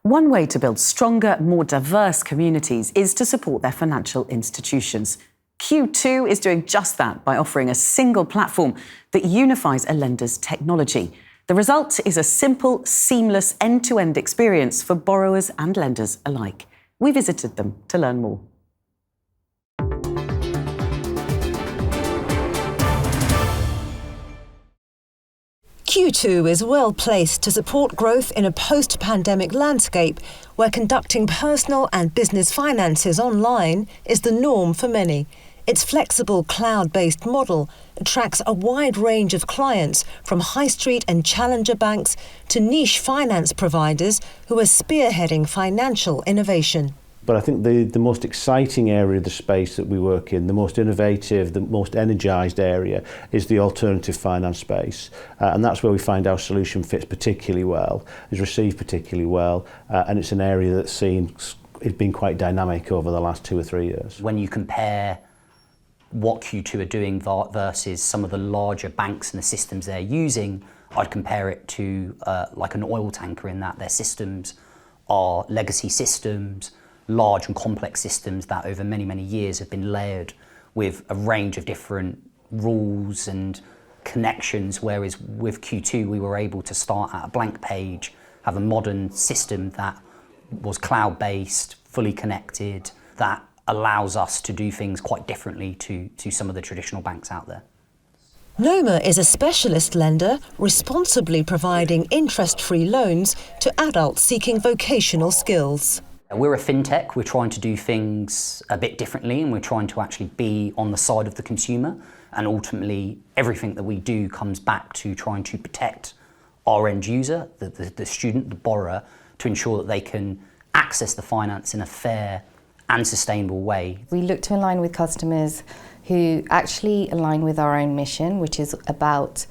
One way to build stronger, more diverse communities is to support their financial institutions. Q2 is doing just that by offering a single platform that unifies a lender's technology. The result is a simple, seamless, end-to-end experience for borrowers and lenders alike. We visited them to learn more. Q2 is well placed to support growth in a post-pandemic landscape where conducting personal and business finances online is the norm for many. Its flexible cloud-based model attracts a wide range of clients, from high street and challenger banks to niche finance providers who are spearheading financial innovation. But I think the most exciting area of the space that we work in, the most innovative, the most energised area is the alternative finance space. And that's where we find our solution fits particularly well, is received particularly well, and it's an area that's it's been quite dynamic over the last 2 or 3 years. When you compare what Q2 are doing versus some of the larger banks and the systems they're using, I'd compare it to like an oil tanker, in that their systems are legacy systems, large and complex systems that over many, many years have been layered with a range of different rules and connections, whereas with Q2 we were able to start at a blank page, have a modern system that was cloud-based, fully connected, that allows us to do things quite differently to some of the traditional banks out there. DONNA is a specialist lender responsibly providing interest-free loans to adults seeking vocational skills. We're a fintech. We're trying to do things a bit differently, and we're trying to actually be on the side of the consumer, and ultimately everything that we do comes back to trying to protect our end user, the student, the borrower, to ensure that they can access the finance in a fair and sustainable way. We look to align with customers who actually align with our own mission, which is about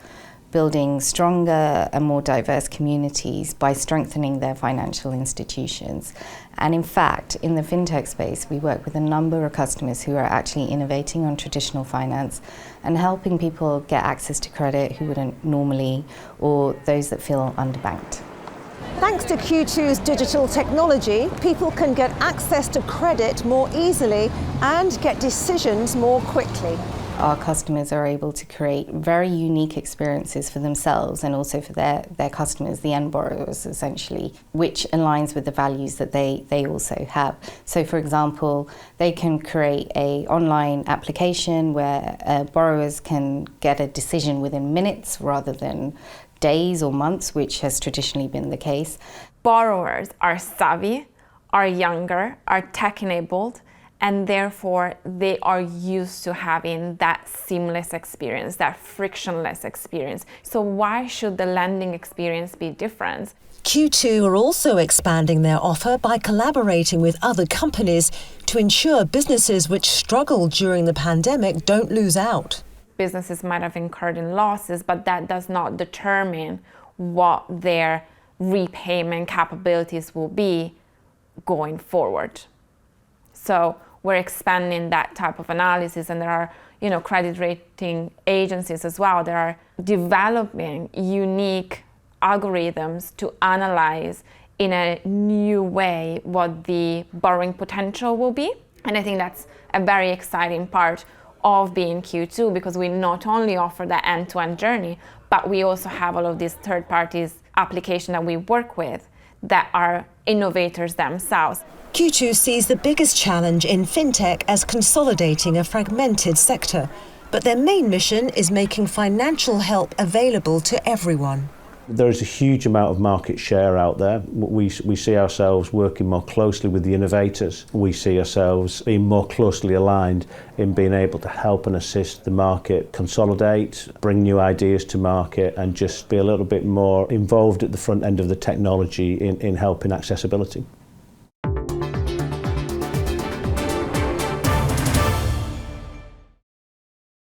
building stronger and more diverse communities by strengthening their financial institutions. And in fact, in the fintech space, we work with a number of customers who are actually innovating on traditional finance and helping people get access to credit who wouldn't normally, or those that feel underbanked. Thanks to Q2's digital technology, people can get access to credit more easily and get decisions more quickly. Our customers are able to create very unique experiences for themselves and also for their customers, the end borrowers essentially, which aligns with the values that they also have. So for example, they can create an online application where borrowers can get a decision within minutes rather than days or months, which has traditionally been the case. Borrowers are savvy, are younger, are tech-enabled, and therefore they are used to having that seamless experience, that frictionless experience. So why should the lending experience be different? Q2 are also expanding their offer by collaborating with other companies to ensure businesses which struggled during the pandemic don't lose out. Businesses might have incurred in losses, but that does not determine what their repayment capabilities will be going forward. So we're expanding that type of analysis, and there are, credit rating agencies as well that are developing unique algorithms to analyze in a new way what the borrowing potential will be. And I think that's a very exciting part of being Q2, because we not only offer that end-to-end journey, but we also have all of these third parties applications that we work with that are innovators themselves. Q2 sees the biggest challenge in fintech as consolidating a fragmented sector, but their main mission is making financial help available to everyone. There is a huge amount of market share out there. We see ourselves working more closely with the innovators. We see ourselves being more closely aligned in being able to help and assist the market consolidate, bring new ideas to market, and just be a little bit more involved at the front end of the technology in helping accessibility.